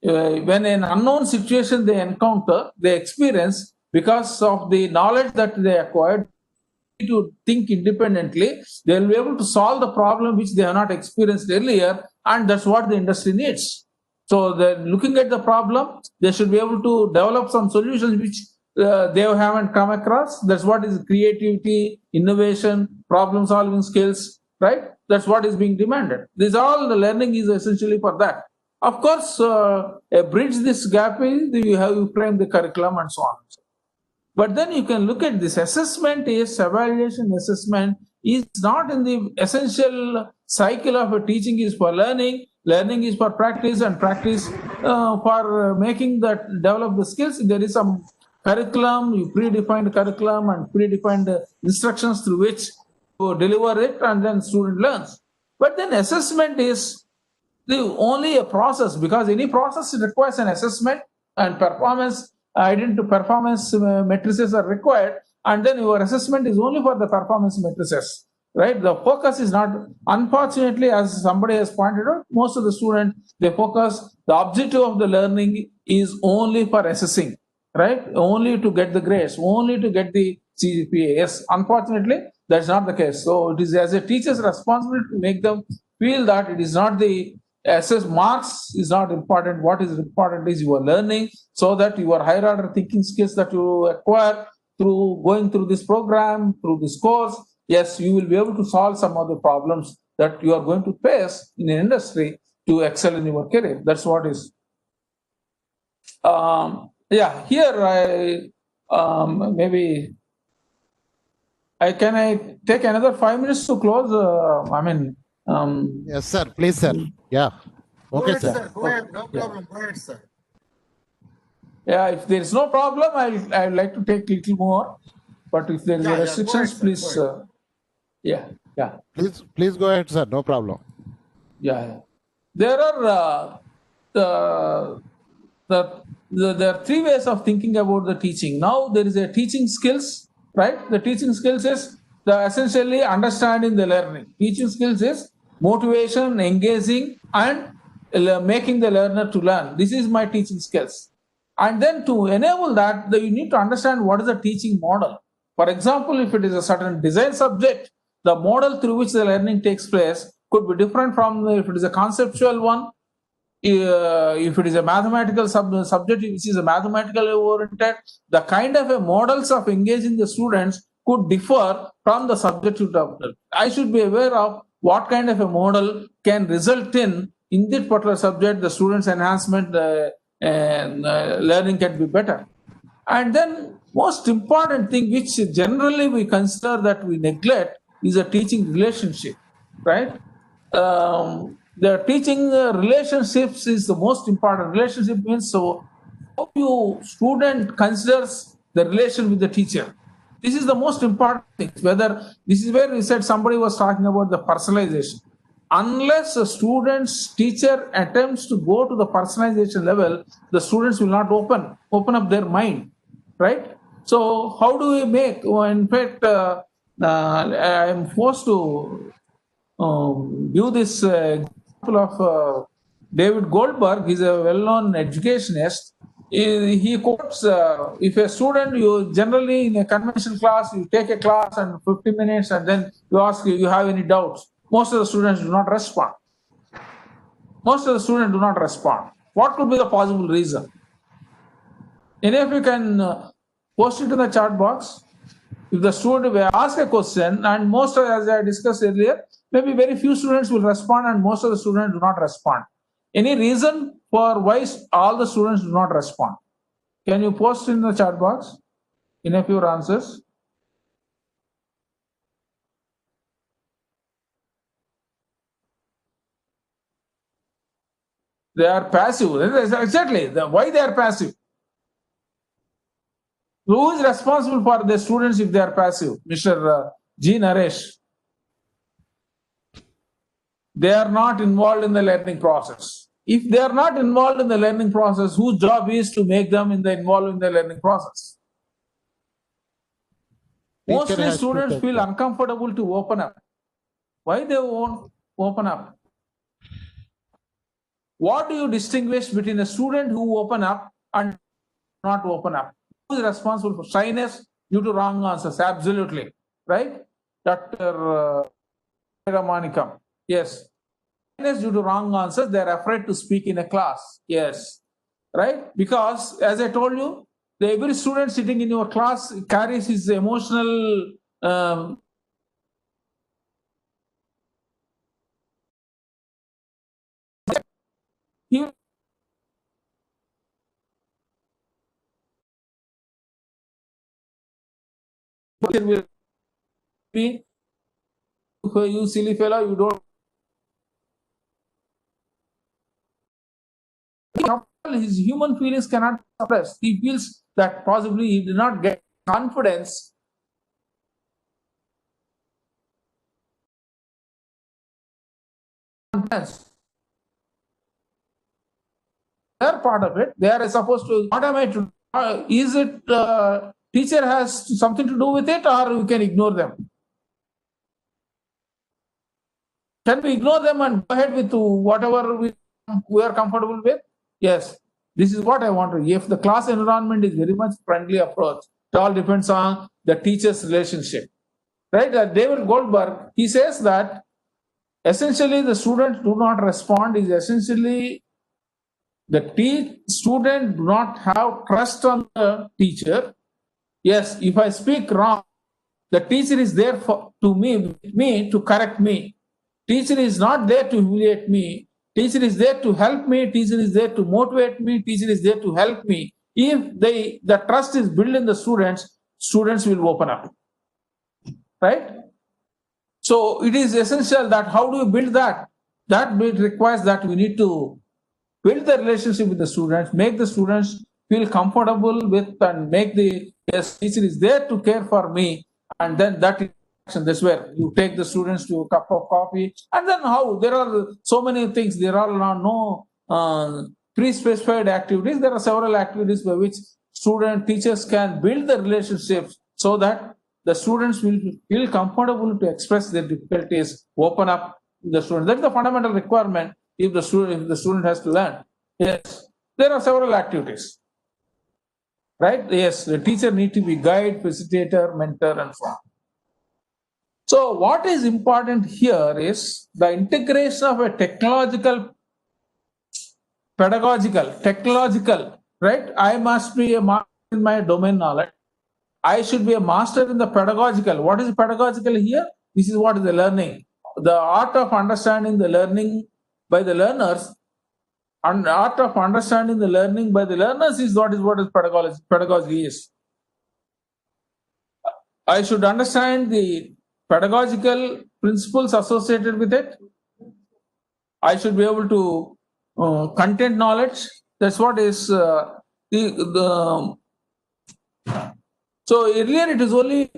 when an unknown situation they encounter, they experience, because of the knowledge that they acquired, to think independently, they will be able to solve the problem which they have not experienced earlier, and that's what the industry needs. So they're looking at the problem, they should be able to develop some solutions which they haven't come across. That's what is creativity, innovation, problem solving skills, right? That's what is being demanded. This all the learning is essentially for that. Of course, a bridge this gap is you frame the curriculum and so on. But then you can look at this assessment is evaluation. Assessment is not in the essential cycle of a teaching is for learning. Learning is for practice, and practice for making that develop the skills. There is some curriculum, you predefined curriculum and predefined instructions through which you deliver it, and then student learns. But then assessment is only a process, because any process requires an assessment, and performance matrices are required, and then your assessment is only for the performance matrices, right? The focus is not, unfortunately, as somebody has pointed out, most of the students, they focus, the objective of the learning is only for assessing, right? Only to get the grades, only to get the CGPA. Yes, unfortunately, that's not the case. So it is as a teacher's responsibility to make them feel that it is not the assess marks is not important. What is important is your learning, so that your higher order thinking skills that you acquire through going through this program, through this course, yes, you will be able to solve some of the problems that you are going to face in an industry to excel in your career. That's what is. Yeah, here maybe I take another 5 minutes to close. Yes, sir. Please, sir. Yeah. Okay, Go ahead, sir. Go ahead. No problem. Go ahead, sir. Yeah, if there is no problem, I'd like to take a little more. But if there is restrictions, please. Yeah. Please go ahead, sir. No problem. Yeah. There are there are three ways of thinking about the teaching. Now there is a teaching skills, right? The teaching skills is the essentially understanding the learning. Teaching skills is motivation, engaging, and making the learner to learn. This is my teaching skills. And then to enable that, you need to understand what is the teaching model. For example, if it is a certain design subject, the model through which the learning takes place could be different from if it is a conceptual one. If it is a mathematical subject, which is a mathematically oriented, the kind of a models of engaging the students could differ from the subject to subject. I should be aware of what kind of a model can result in this particular subject, the students' enhancement and learning can be better. And then most important thing, which generally we consider that we neglect, is a teaching relationship, right? The teaching relationships is the most important. Relationship means so how you student considers the relation with the teacher. This is the most important thing. Whether this is where we said somebody was talking about the personalization. Unless a student's teacher attempts to go to the personalization level, the students will not open up their mind, right? So how do we make? Well, in fact, I am forced to give this example of David Goldberg. He's a well-known educationist. He quotes, if a student, you generally in a conventional class, you take a class and 50 minutes and then you ask, you have any doubts? Most of the students do not respond. Most of the students do not respond. What could be the possible reason? Any of you can post it in the chat box. If the student will ask a question, and most of, as I discussed earlier, maybe very few students will respond and most of the students do not respond. Any reason for why all the students do not respond? Can you post in the chat box any of your answers? They are passive. Exactly. Why they are passive? Who is responsible for the students if they are passive? Mr. G. Naresh. They are not involved in the learning process. If they are not involved in the learning process, whose job is to make them involved in the learning process? Mostly students feel uncomfortable to open up. Why they won't open up? What do you distinguish between a student who open up and not open up? Who is responsible for shyness due to wrong answers? Absolutely. Right? Dr. Ramanikam. Yes. Shyness due to wrong answers, they are afraid to speak in a class. Yes. Right? Because as I told you, every student sitting in your class carries his emotional he will be, you silly fellow, you don't. His human feelings cannot suppress. He feels that possibly he did not get confidence. They are part of it. They are supposed to. What am I to? Is it teacher has something to do with it, or we can ignore them? Can we ignore them and go ahead with whatever we are comfortable with? Yes. This is what I want to. If the class environment is very much friendly approach, it all depends on the teacher's relationship. Right? David Goldberg, he says that essentially the students do not respond is essentially the student do not have trust on the teacher. Yes, if I speak wrong, the teacher is there to me to correct me. Teacher is not there to humiliate me. Teacher is there to help me. Teacher is there to motivate me. Teacher is there to help me. If the trust is built in the students will open up. Right? So it is essential that how do we build that? That requires that we need to build the relationship with the students, make the students feel comfortable with, and make the teacher is there to care for me, and then that's where you take the students to a cup of coffee, and then how there are so many things. There are no pre-specified activities. There are several activities by which teachers can build the relationships so that the students will feel comfortable to express their difficulties, open up the students. That's the fundamental requirement if the student has to learn. Yes, there are several activities. Right? Yes, the teacher need to be guide, facilitator, mentor, and so on. So what is important here is the integration of a technological, right? I must be a master in my domain knowledge. I should be a master in the pedagogical. What is pedagogical here? This is what is the learning. The art of understanding the learning by the learners, and art of understanding the learning by the learners is what is pedagogy is. I should understand the pedagogical principles associated with it. I should be able to content knowledge. That's what is the. So earlier it is only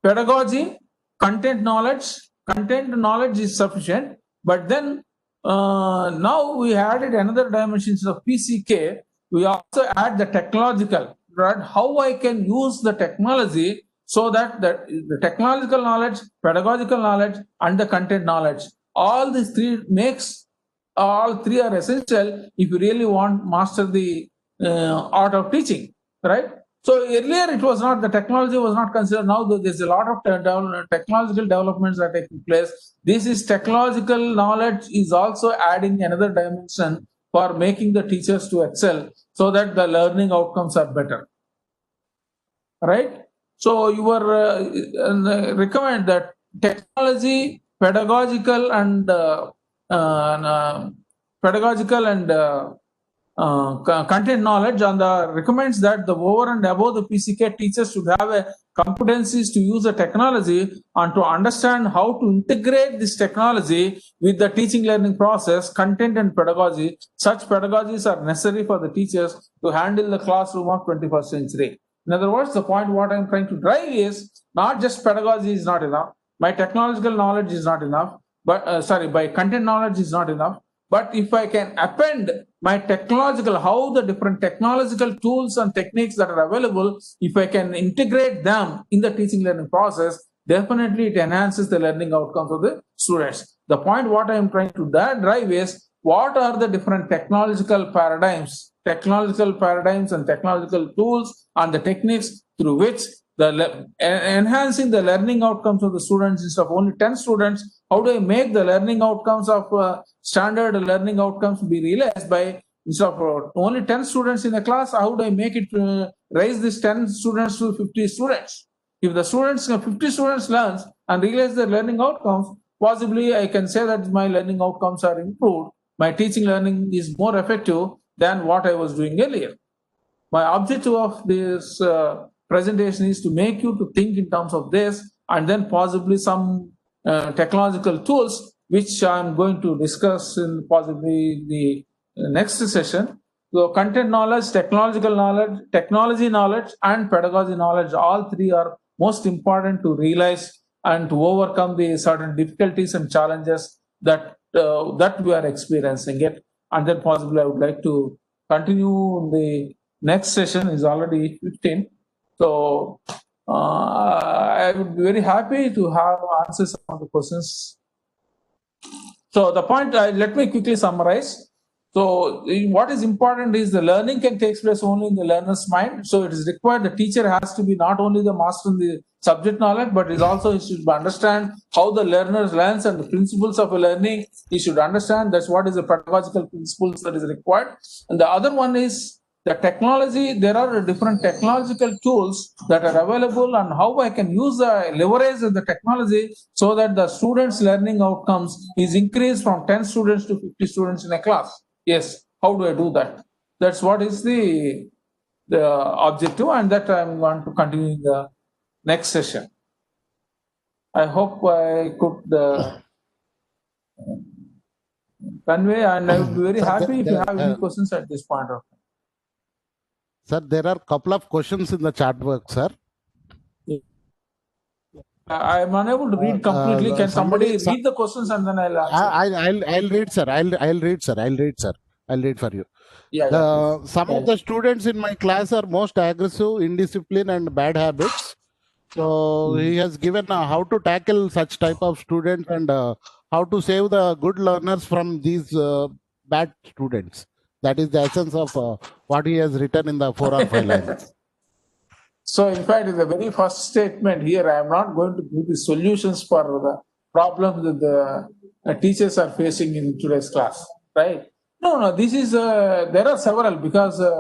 pedagogy, content knowledge. Content knowledge is sufficient, but then now we added another dimensions of PCK. We also add the technological. at how I can use the technology so that the technological knowledge, pedagogical knowledge, and the content knowledge, all these all three are essential if you really want master the art of teaching, right? So earlier it was not, the technology was not considered. Now there's a lot of technological developments that are taking place. This is technological knowledge is also adding another dimension for making the teachers to excel so that the learning outcomes are better, right? So you were recommend that technology, pedagogical and content knowledge, and recommends that the over and above the PCK teachers should have a competencies to use the technology and to understand how to integrate this technology with the teaching learning process, content and pedagogy. Such pedagogies are necessary for the teachers to handle the classroom of 21st century. In other words, the point what I'm trying to drive is not just pedagogy is not enough, my technological knowledge is not enough, but my content knowledge is not enough. But if I can append my technological, how the different technological tools and techniques that are available, if I can integrate them in the teaching learning process, definitely it enhances the learning outcomes of the students. The point what I am trying to drive is, what are the different technological paradigms and technological tools and the techniques through which enhancing the learning outcomes of the students. Instead of only 10 students, how do I make the learning outcomes of standard learning outcomes be realized by, instead of only 10 students in a class, how do I make it raise this 10 students to 50 students? If the 50 students learns and realize their learning outcomes, possibly I can say that my learning outcomes are improved. My teaching learning is more effective than what I was doing earlier. My objective of this presentation is to make you to think in terms of this, and then possibly some technological tools which I'm going to discuss in possibly the next session. So content knowledge, technological knowledge, technology knowledge, and pedagogy knowledge, all three are most important to realize and to overcome the certain difficulties and challenges that we are experiencing it. And then possibly I would like to continue the next session is already 15. So I would be very happy to have answers some of the questions. So the point, let me quickly summarize. So what is important is the learning can take place only in the learner's mind. So it is required, the teacher has to be not only the master in the subject knowledge, but is also, he should understand how the learner learns and the principles of a learning. He should understand that's what is the pedagogical principles that is required. And the other one is the technology. There are different technological tools that are available, and how I can use the leverage of the technology so that the students' learning outcomes is increased from 10 students to 50 students in a class. Yes, how do I do that? That's what is the objective, and that I want to continue in the next session. I hope I could convey, and I would be very happy if you have any questions at this point of time. Sir, there are a couple of questions in the chat box, sir. I am unable to read completely. Can somebody read the questions and then I'll answer? I'll read, sir. I'll read, sir. I'll read for you. Yeah, some of the students in my class are most aggressive, indisciplined, and bad habits. So he has given how to tackle such type of students and how to save the good learners from these bad students. That is the essence of what he has written in the 4 or 5 lines. So, in fact, in the very first statement here, I am not going to give the solutions for the problems that the teachers are facing in today's class, right? No, this is, there are several, because there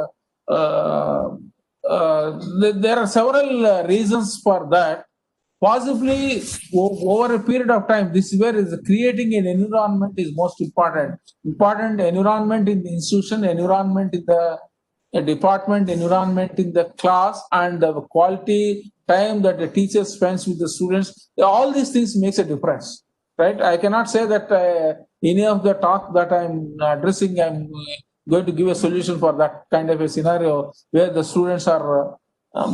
are several reasons for that. Possibly over a period of time, this is where is creating an environment is most important. Important environment in the institution, environment in the department, environment in the class, and the quality time that the teacher spends with the students. All these things makes a difference, right? I cannot say that any of the talk that I'm addressing, I'm going to give a solution for that kind of a scenario where the students are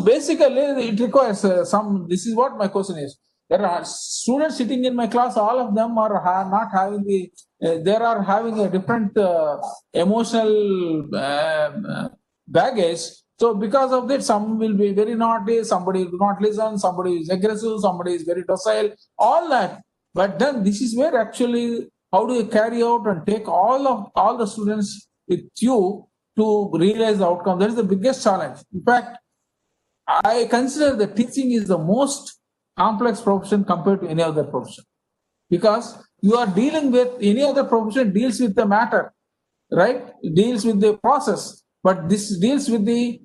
basically, it requires this is what my question is. There are students sitting in my class, all of them are not having they are having a different emotional baggage. So because of that, some will be very naughty, somebody will not listen, somebody is aggressive, somebody is very docile, all that. But then this is where actually, how do you carry out and take all the students with you to realize the outcome? That is the biggest challenge. In fact, I consider that teaching is the most complex profession compared to any other profession, because you are dealing with any other profession deals with the matter, right? It deals with the process, but this deals with the